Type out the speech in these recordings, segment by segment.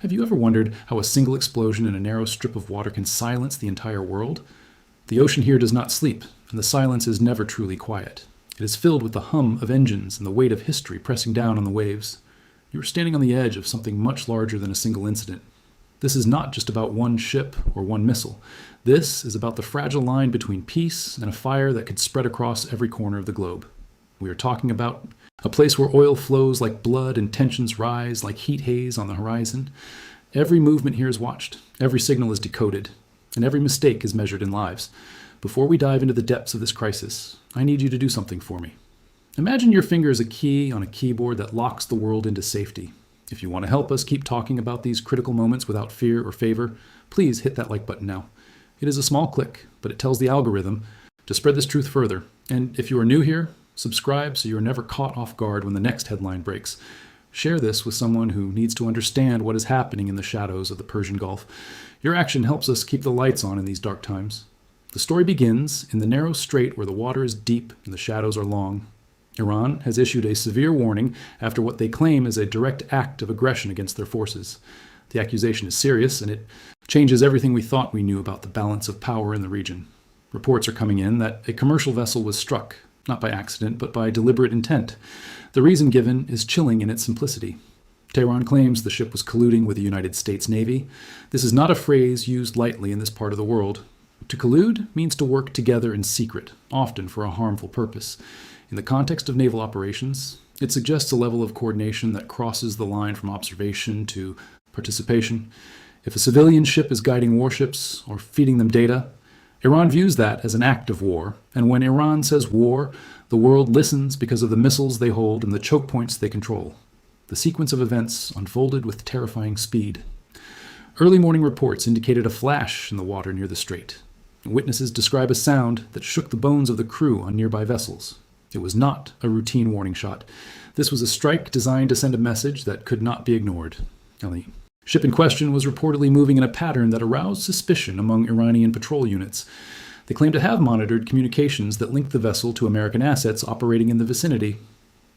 Have you ever wondered how a single explosion in a narrow strip of water can silence the entire world? The ocean here does not sleep, and the silence is never truly quiet. It is filled with the hum of engines and the weight of history pressing down on the waves. You are standing on the edge of something much larger than a single incident. This is not just about one ship or one missile. This is about the fragile line between peace and a fire that could spread across every corner of the globe. We are talking about a place where oil flows like blood and tensions rise like heat haze on the horizon. Every movement here is watched, every signal is decoded, and every mistake is measured in lives. Before we dive into the depths of this crisis, I need you to do something for me. Imagine your finger as a key on a keyboard that locks the world into safety. If you want to help us keep talking about these critical moments without fear or favor, please hit that like button now. It is a small click, but it tells the algorithm to spread this truth further. And if you are new here, subscribe so you are never caught off guard when the next headline breaks. Share this with someone who needs to understand what is happening in the shadows of the Persian Gulf. Your action helps us keep the lights on in these dark times. The story begins in the narrow strait where the water is deep and the shadows are long. Iran has issued a severe warning after what they claim is a direct act of aggression against their forces. The accusation is serious, and it changes everything we thought we knew about the balance of power in the region. Reports are coming in that a commercial vessel was struck, not by accident, but by deliberate intent. The reason given is chilling in its simplicity. Tehran claims the ship was colluding with the United States Navy. This is not a phrase used lightly in this part of the world. To collude means to work together in secret, often for a harmful purpose. In the context of naval operations, it suggests a level of coordination that crosses the line from observation to participation. If a civilian ship is guiding warships or feeding them data, Iran views that as an act of war, and when Iran says war, the world listens because of the missiles they hold and the chokepoints they control. The sequence of events unfolded with terrifying speed. Early morning reports indicated a flash in the water near the strait. Witnesses describe a sound that shook the bones of the crew on nearby vessels. It was not a routine warning shot. This was a strike designed to send a message that could not be ignored. The ship in question was reportedly moving in a pattern that aroused suspicion among Iranian patrol units. They claim to have monitored communications that linked the vessel to American assets operating in the vicinity.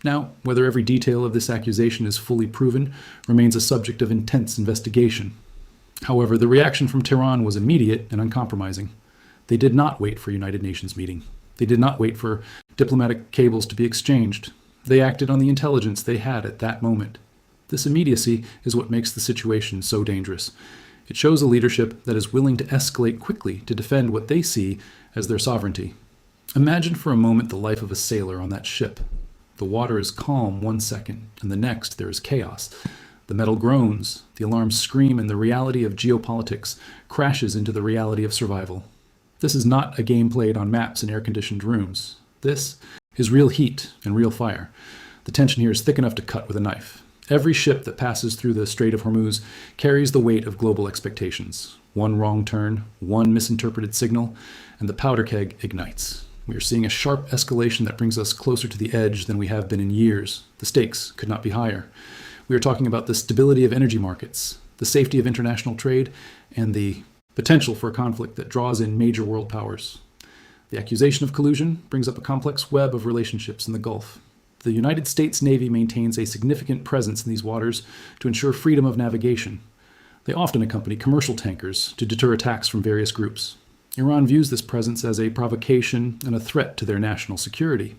Now, whether every detail of this accusation is fully proven remains a subject of intense investigation. However, the reaction from Tehran was immediate and uncompromising. They did not wait for a United Nations meeting. They did not wait for diplomatic cables to be exchanged. They acted on the intelligence they had at that moment. This immediacy is what makes the situation so dangerous. It shows a leadership that is willing to escalate quickly to defend what they see as their sovereignty. Imagine for a moment the life of a sailor on that ship. The water is calm 1 second, and the next there is chaos. The metal groans, the alarms scream, and the reality of geopolitics crashes into the reality of survival. This is not a game played on maps in air-conditioned rooms. This is real heat and real fire. The tension here is thick enough to cut with a knife. Every ship that passes through the Strait of Hormuz carries the weight of global expectations. One wrong turn, one misinterpreted signal, and the powder keg ignites. We are seeing a sharp escalation that brings us closer to the edge than we have been in years. The stakes could not be higher. We are talking about the stability of energy markets, the safety of international trade, and the potential for a conflict that draws in major world powers. The accusation of collusion brings up a complex web of relationships in the Gulf. The United States Navy maintains a significant presence in these waters to ensure freedom of navigation. They often accompany commercial tankers to deter attacks from various groups. Iran views this presence as a provocation and a threat to their national security.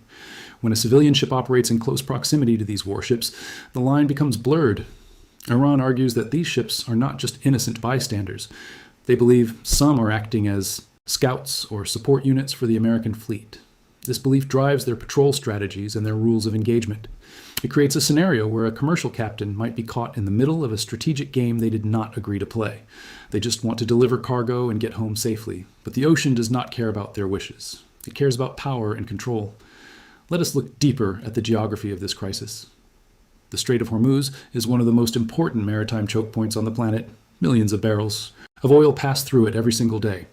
When a civilian ship operates in close proximity to these warships, the line becomes blurred. Iran argues that these ships are not just innocent bystanders. They believe some are acting as scouts or support units for the American fleet. This belief drives their patrol strategies and their rules of engagement. It creates a scenario where a commercial captain might be caught in the middle of a strategic game they did not agree to play. They just want to deliver cargo and get home safely, but the ocean does not care about their wishes. It cares about power and control. Let us look deeper at the geography of this crisis. The Strait of Hormuz is one of the most important maritime choke points on the planet. Millions of barrels of oil pass through it every single day.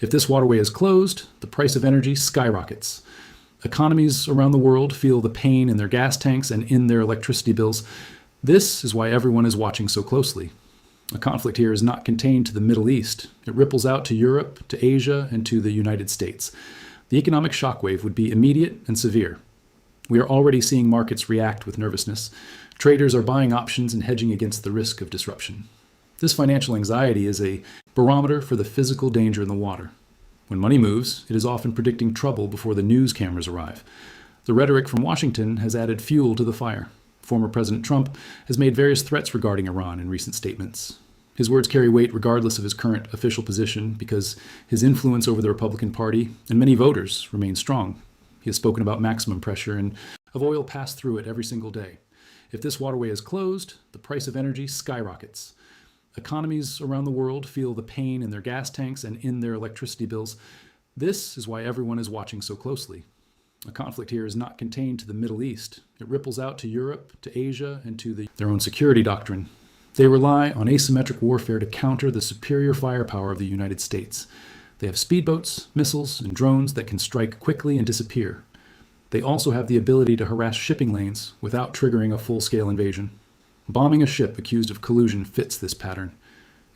If this waterway is closed, the price of energy skyrockets. Economies around the world feel the pain in their gas tanks and in their electricity bills. This is why everyone is watching so closely. A conflict here is not contained to the Middle East. It ripples out to Europe, to Asia, and to the United States. The economic shockwave would be immediate and severe. We are already seeing markets react with nervousness. Traders are buying options and hedging against the risk of disruption. This financial anxiety is a barometer for the physical danger in the water. When money moves, it is often predicting trouble before the news cameras arrive. The rhetoric from Washington has added fuel to the fire. Former President Trump has made various threats regarding Iran in recent statements. His words carry weight regardless of his current official position because his influence over the Republican Party and many voters remains strong. He has spoken about maximum pressure and of oil passed through it every single day. If this waterway is closed, the price of energy skyrockets. Economies around the world feel the pain in their gas tanks and in their electricity bills. This is why everyone is watching so closely. A conflict here is not contained to the Middle East. It ripples out to Europe, to Asia, and to their own security doctrine. They rely on asymmetric warfare to counter the superior firepower of the United States. They have speedboats, missiles, and drones that can strike quickly and disappear. They also have the ability to harass shipping lanes without triggering a full-scale invasion. Bombing a ship accused of collusion fits this pattern.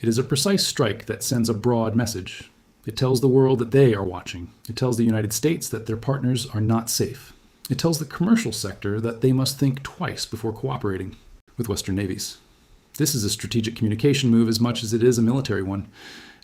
It is a precise strike that sends a broad message. It tells the world that they are watching. It tells the United States that their partners are not safe. It tells the commercial sector that they must think twice before cooperating with Western navies. This is a strategic communication move as much as it is a military one.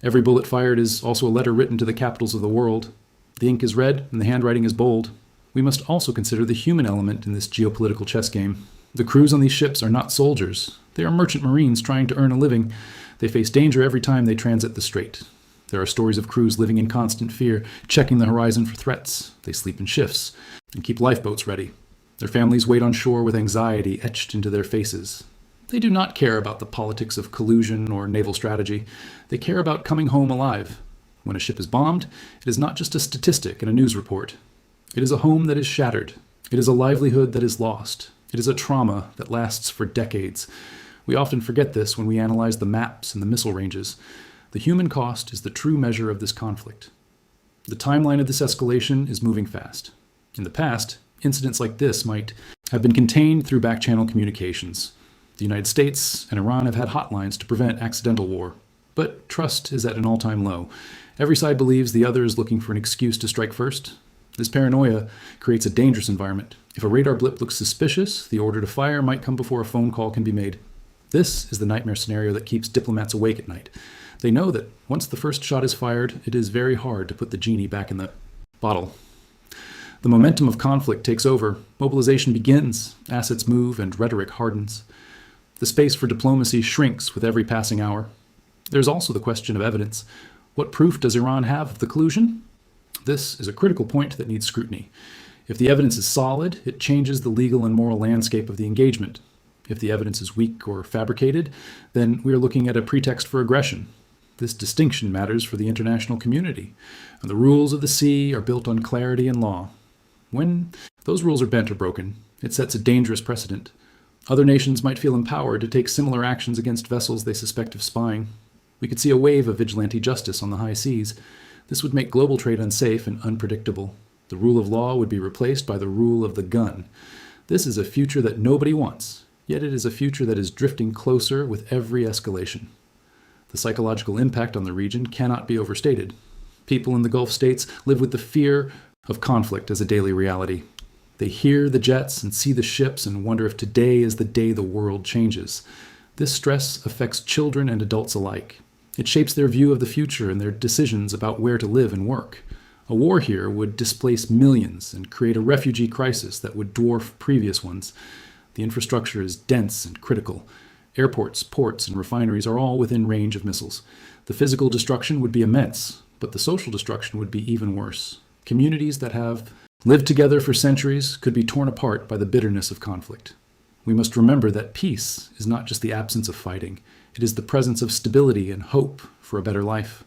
Every bullet fired is also a letter written to the capitals of the world. The ink is red and the handwriting is bold. We must also consider the human element in this geopolitical chess game. The crews on these ships are not soldiers. They are merchant marines trying to earn a living. They face danger every time they transit the strait. There are stories of crews living in constant fear, checking the horizon for threats. They sleep in shifts and keep lifeboats ready. Their families wait on shore with anxiety etched into their faces. They do not care about the politics of collusion or naval strategy. They care about coming home alive. When a ship is bombed, it is not just a statistic in a news report. It is a home that is shattered. It is a livelihood that is lost. It is a trauma that lasts for decades. We often forget this when we analyze the maps and the missile ranges. The human cost is the true measure of this conflict. The timeline of this escalation is moving fast. In the past, incidents like this might have been contained through back-channel communications. The United States and Iran have had hotlines to prevent accidental war. But trust is at an all-time low. Every side believes the other is looking for an excuse to strike first. This paranoia creates a dangerous environment. If a radar blip looks suspicious, the order to fire might come before a phone call can be made. This is the nightmare scenario that keeps diplomats awake at night. They know that once the first shot is fired, it is very hard to put the genie back in the bottle. The momentum of conflict takes over, mobilization begins, assets move, and rhetoric hardens. The space for diplomacy shrinks with every passing hour. There's also the question of evidence. What proof does Iran have of the collusion? This is a critical point that needs scrutiny. If the evidence is solid, it changes the legal and moral landscape of the engagement. If the evidence is weak or fabricated, then we are looking at a pretext for aggression. This distinction matters for the international community. And the rules of the sea are built on clarity and law. When those rules are bent or broken, it sets a dangerous precedent. Other nations might feel empowered to take similar actions against vessels they suspect of spying. We could see a wave of vigilante justice on the high seas. This would make global trade unsafe and unpredictable. The rule of law would be replaced by the rule of the gun. This is a future that nobody wants, yet it is a future that is drifting closer with every escalation. The psychological impact on the region cannot be overstated. People in the Gulf states live with the fear of conflict as a daily reality. They hear the jets and see the ships and wonder if today is the day the world changes. This stress affects children and adults alike. It shapes their view of the future and their decisions about where to live and work. A war here would displace millions and create a refugee crisis that would dwarf previous ones. The infrastructure is dense and critical. Airports, ports, and refineries are all within range of missiles. The physical destruction would be immense, but the social destruction would be even worse. Communities that have lived together for centuries could be torn apart by the bitterness of conflict. We must remember that peace is not just the absence of fighting. It is the presence of stability and hope for a better life.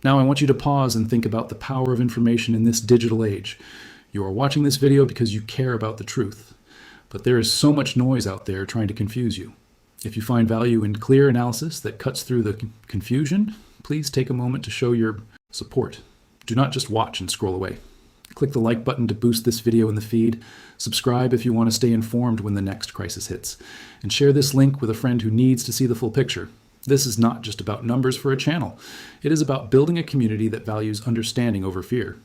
Now I want you to pause and think about the power of information in this digital age. You are watching this video because you care about the truth, but there is so much noise out there trying to confuse you. If you find value in clear analysis that cuts through the confusion, please take a moment to show your support. Do not just watch and scroll away. Click the like button to boost this video in the feed. Subscribe if you want to stay informed when the next crisis hits. And share this link with a friend who needs to see the full picture. This is not just about numbers for a channel. It is about building a community that values understanding over fear.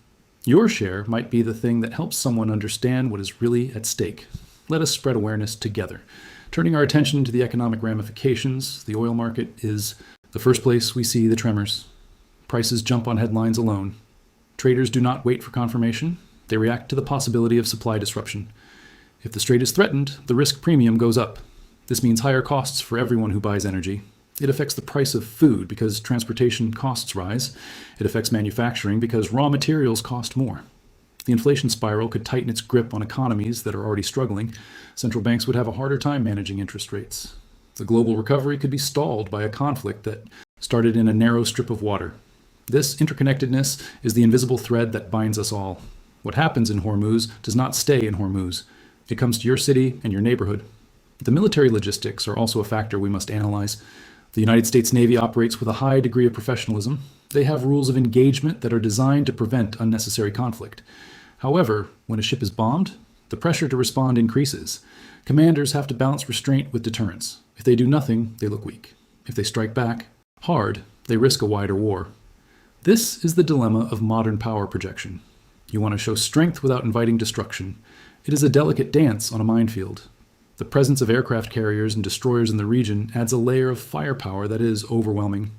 Your share might be the thing that helps someone understand what is really at stake. Let us spread awareness together. Turning our attention to the economic ramifications, the oil market is the first place we see the tremors. Prices jump on headlines alone. Traders do not wait for confirmation. They react to the possibility of supply disruption. If the strait is threatened, the risk premium goes up. This means higher costs for everyone who buys energy. It affects the price of food because transportation costs rise. It affects manufacturing because raw materials cost more. The inflation spiral could tighten its grip on economies that are already struggling. Central banks would have a harder time managing interest rates. The global recovery could be stalled by a conflict that started in a narrow strip of water. This interconnectedness is the invisible thread that binds us all. What happens in Hormuz does not stay in Hormuz. It comes to your city and your neighborhood. The military logistics are also a factor we must analyze. The United States Navy operates with a high degree of professionalism. They have rules of engagement that are designed to prevent unnecessary conflict. However, when a ship is bombed, the pressure to respond increases. Commanders have to balance restraint with deterrence. If they do nothing, they look weak. If they strike back hard, they risk a wider war. This is the dilemma of modern power projection. You want to show strength without inviting destruction. It is a delicate dance on a minefield. The presence of aircraft carriers and destroyers in the region adds a layer of firepower that is overwhelming.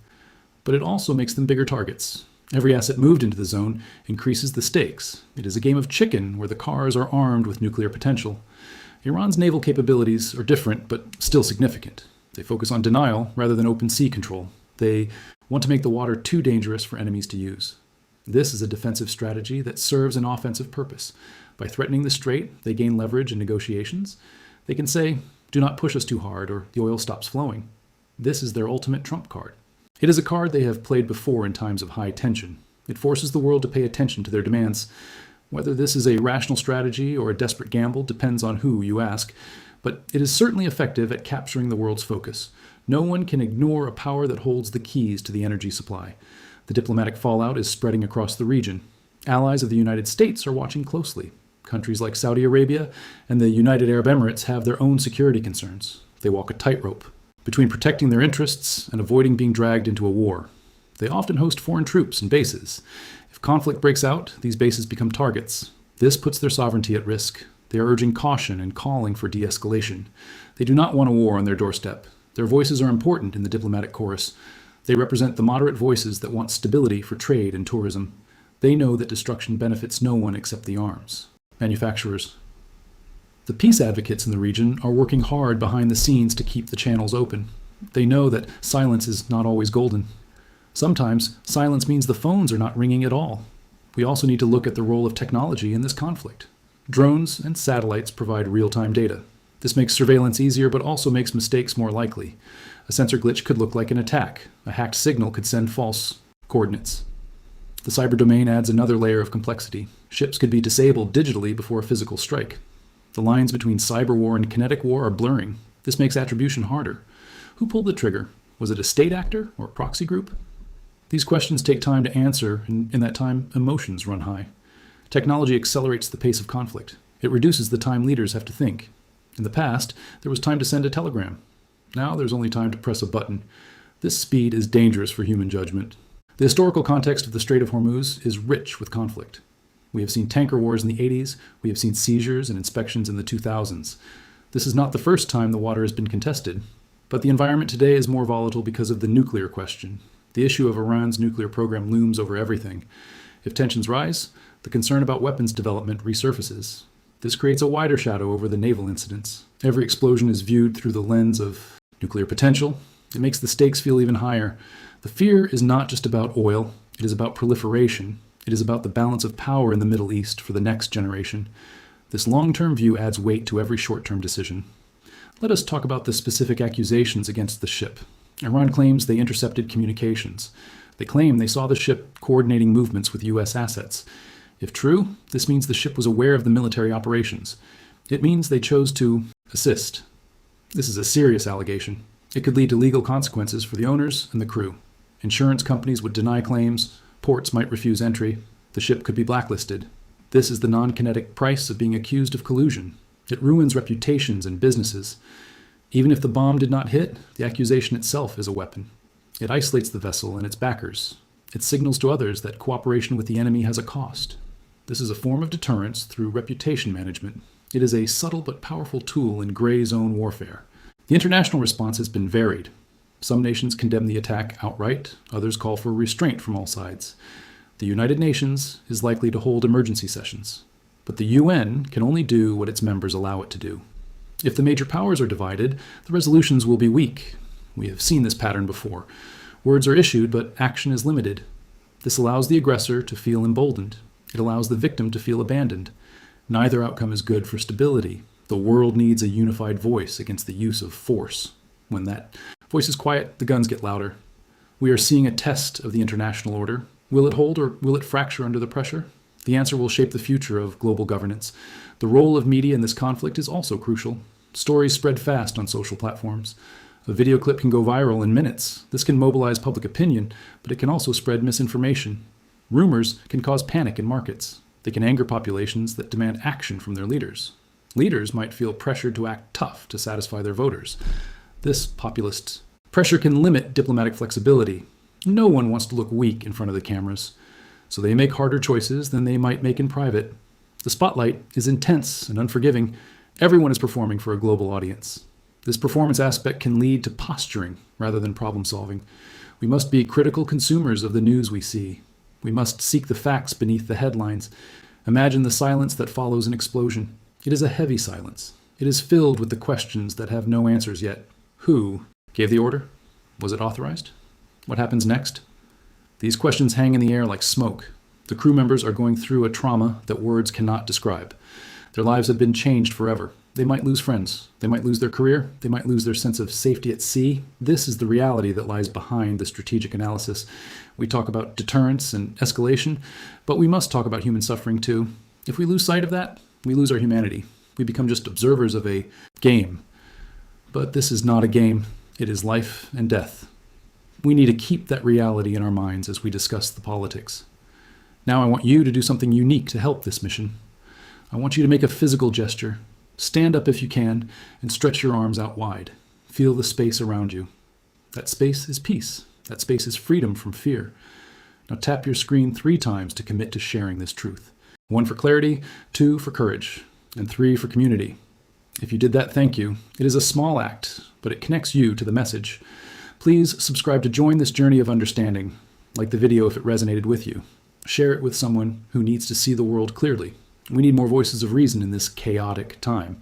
But it also makes them bigger targets. Every asset moved into the zone increases the stakes. It is a game of chicken where the cars are armed with nuclear potential. Iran's naval capabilities are different, but still significant. They focus on denial rather than open sea control. They want to make the water too dangerous for enemies to use. This is a defensive strategy that serves an offensive purpose. By threatening the strait, they gain leverage in negotiations. They can say, "Do not push us too hard," or "the oil stops flowing." This is their ultimate trump card. It is a card they have played before in times of high tension. It forces the world to pay attention to their demands. Whether this is a rational strategy or a desperate gamble depends on who you ask, but it is certainly effective at capturing the world's focus. No one can ignore a power that holds the keys to the energy supply. The diplomatic fallout is spreading across the region. Allies of the United States are watching closely. Countries like Saudi Arabia and the United Arab Emirates have their own security concerns. They walk a tightrope between protecting their interests and avoiding being dragged into a war. They often host foreign troops and bases. If conflict breaks out, these bases become targets. This puts their sovereignty at risk. They are urging caution and calling for de-escalation. They do not want a war on their doorstep. Their voices are important in the diplomatic chorus. They represent the moderate voices that want stability for trade and tourism. They know that destruction benefits no one except the arms. Manufacturers. The peace advocates in the region are working hard behind the scenes to keep the channels open. They know that silence is not always golden. Sometimes silence means the phones are not ringing at all. We also need to look at the role of technology in this conflict. Drones and satellites provide real-time data. This makes surveillance easier, but also makes mistakes more likely. A sensor glitch could look like an attack. A hacked signal could send false coordinates. The cyber domain adds another layer of complexity. Ships could be disabled digitally before a physical strike. The lines between cyber war and kinetic war are blurring. This makes attribution harder. Who pulled the trigger? Was it a state actor or a proxy group? These questions take time to answer, and in that time, emotions run high. Technology accelerates the pace of conflict. It reduces the time leaders have to think. In the past, there was time to send a telegram. Now there's only time to press a button. This speed is dangerous for human judgment. The historical context of the Strait of Hormuz is rich with conflict. We have seen tanker wars in the 80s. We have seen seizures and inspections in the 2000s. This is not the first time the water has been contested, but the environment today is more volatile because of the nuclear question. The issue of Iran's nuclear program looms over everything. If tensions rise, the concern about weapons development resurfaces. This creates a wider shadow over the naval incidents. Every explosion is viewed through the lens of nuclear potential. It makes the stakes feel even higher. The fear is not just about oil. It is about proliferation. It is about the balance of power in the Middle East for the next generation. This long-term view adds weight to every short-term decision. Let us talk about the specific accusations against the ship. Iran claims they intercepted communications. They claim they saw the ship coordinating movements with U.S. assets. If true, this means the ship was aware of the military operations. It means they chose to assist. This is a serious allegation. It could lead to legal consequences for the owners and the crew. Insurance companies would deny claims. Ports might refuse entry. The ship could be blacklisted. This is the non-kinetic price of being accused of collusion. It ruins reputations and businesses. Even if the bomb did not hit, the accusation itself is a weapon. It isolates the vessel and its backers. It signals to others that cooperation with the enemy has a cost. This is a form of deterrence through reputation management. It is a subtle but powerful tool in gray zone warfare. The international response has been varied. Some nations condemn the attack outright, others call for restraint from all sides. The United Nations is likely to hold emergency sessions, but the UN can only do what its members allow it to do. If the major powers are divided, the resolutions will be weak. We have seen this pattern before. Words are issued, but action is limited. This allows the aggressor to feel emboldened. It allows the victim to feel abandoned. Neither outcome is good for stability. The world needs a unified voice against the use of force. When that voice is quiet, the guns get louder. We are seeing a test of the international order. Will it hold or will it fracture under the pressure? The answer will shape the future of global governance. The role of media in this conflict is also crucial. Stories spread fast on social platforms. A video clip can go viral in minutes. This can mobilize public opinion, but it can also spread misinformation. Rumors can cause panic in markets. They can anger populations that demand action from their leaders. Leaders might feel pressured to act tough to satisfy their voters. This populist pressure can limit diplomatic flexibility. No one wants to look weak in front of the cameras, so they make harder choices than they might make in private. The spotlight is intense and unforgiving. Everyone is performing for a global audience. This performance aspect can lead to posturing rather than problem solving. We must be critical consumers of the news we see. We must seek the facts beneath the headlines. Imagine the silence that follows an explosion. It is a heavy silence. It is filled with the questions that have no answers yet. Who gave the order? Was it authorized? What happens next? These questions hang in the air like smoke. The crew members are going through a trauma that words cannot describe. Their lives have been changed forever. They might lose friends. They might lose their career. They might lose their sense of safety at sea. This is the reality that lies behind the strategic analysis. We talk about deterrence and escalation, but we must talk about human suffering too. If we lose sight of that, we lose our humanity. We become just observers of a game. But this is not a game. It is life and death. We need to keep that reality in our minds as we discuss the politics. Now I want you to do something unique to help this mission. I want you to make a physical gesture. Stand up if you can and stretch your arms out wide. Feel the space around you. That space is peace. That space is freedom from fear. Now tap your screen 3 times to commit to sharing this truth. 1 for clarity, 2 for courage, and 3 for community. If you did that, thank you. It is a small act, but it connects you to the message. Please subscribe to join this journey of understanding. Like the video if it resonated with you. Share it with someone who needs to see the world clearly. We need more voices of reason in this chaotic time.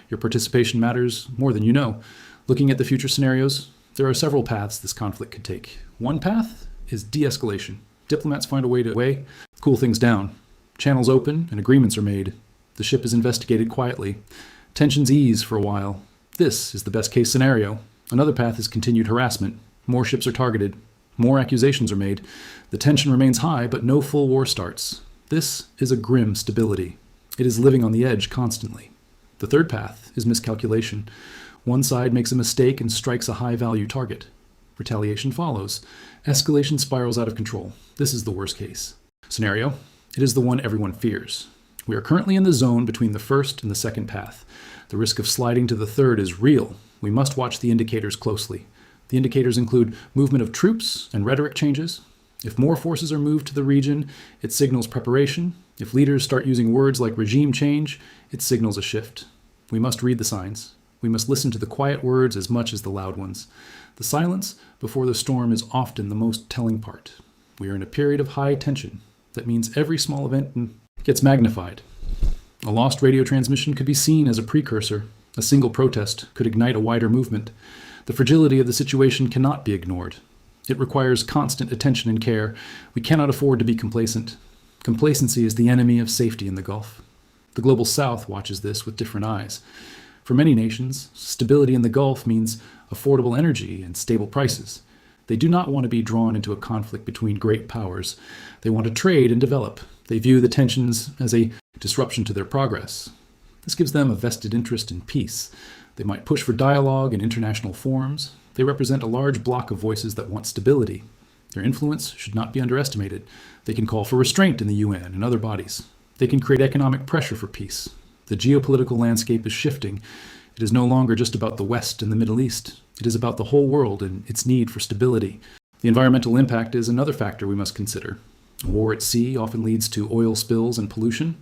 Your participation matters more than you know. Looking at the future scenarios, there are several paths this conflict could take. One path is de-escalation. Diplomats find a way to cool things down. Channels open and agreements are made. The ship is investigated quietly. Tensions ease for a while. This is the best case scenario. Another path is continued harassment. More ships are targeted. More accusations are made. The tension remains high, but no full war starts. This is a grim stability. It is living on the edge constantly. The third path is miscalculation. One side makes a mistake and strikes a high-value target. Retaliation follows. Escalation spirals out of control. This is the worst case scenario. It is the one everyone fears. We are currently in the zone between the first and the second path. The risk of sliding to the third is real. We must watch the indicators closely. The indicators include movement of troops and rhetoric changes. If more forces are moved to the region, it signals preparation. If leaders start using words like regime change, it signals a shift. We must read the signs. We must listen to the quiet words as much as the loud ones. The silence before the storm is often the most telling part. We are in a period of high tension. That means every small event gets magnified. A lost radio transmission could be seen as a precursor. A single protest could ignite a wider movement. The fragility of the situation cannot be ignored. It requires constant attention and care. We cannot afford to be complacent. Complacency is the enemy of safety in the Gulf. The Global South watches this with different eyes. For many nations, stability in the Gulf means affordable energy and stable prices. They do not want to be drawn into a conflict between great powers. They want to trade and develop. They view the tensions as a disruption to their progress. This gives them a vested interest in peace. They might push for dialogue in international forums. They represent a large block of voices that want stability. Their influence should not be underestimated. They can call for restraint in the UN and other bodies. They can create economic pressure for peace. The geopolitical landscape is shifting. It is no longer just about the West and the Middle East. It is about the whole world and its need for stability. The environmental impact is another factor we must consider. A war at sea often leads to oil spills and pollution.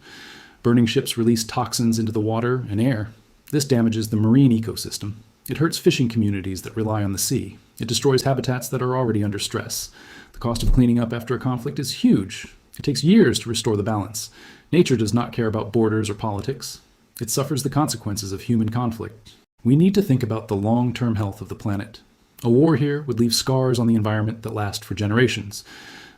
Burning ships release toxins into the water and air. This damages the marine ecosystem. It hurts fishing communities that rely on the sea. It destroys habitats that are already under stress. The cost of cleaning up after a conflict is huge. It takes years to restore the balance. Nature does not care about borders or politics. It suffers the consequences of human conflict. We need to think about the long-term health of the planet. A war here would leave scars on the environment that last for generations.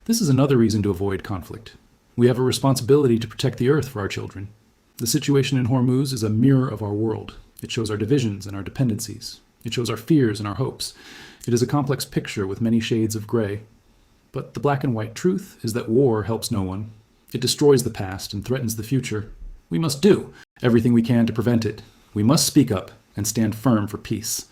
This is another reason to avoid conflict. We have a responsibility to protect the Earth for our children. The situation in Hormuz is a mirror of our world. It shows our divisions and our dependencies. It shows our fears and our hopes. It is a complex picture with many shades of gray. But the black and white truth is that war helps no one. It destroys the past and threatens the future. We must do everything we can to prevent it. We must speak up and stand firm for peace.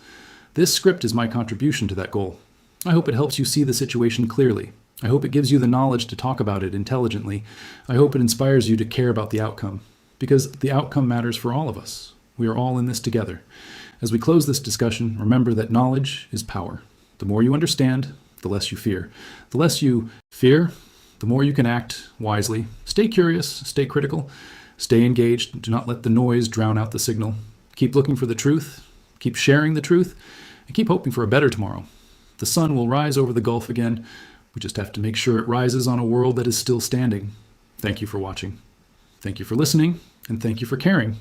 This script is my contribution to that goal. I hope it helps you see the situation clearly. I hope it gives you the knowledge to talk about it intelligently. I hope it inspires you to care about the outcome, because the outcome matters for all of us. We are all in this together. As we close this discussion, remember that knowledge is power. The more you understand, the less you fear. The less you fear, the more you can act wisely. Stay curious, stay critical, stay engaged. Do not let the noise drown out the signal. Keep looking for the truth, keep sharing the truth, and keep hoping for a better tomorrow. The sun will rise over the Gulf again. We just have to make sure it rises on a world that is still standing. Thank you for watching. Thank you for listening, and thank you for caring.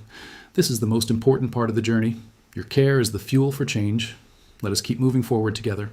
This is the most important part of the journey. Your care is the fuel for change. Let us keep moving forward together.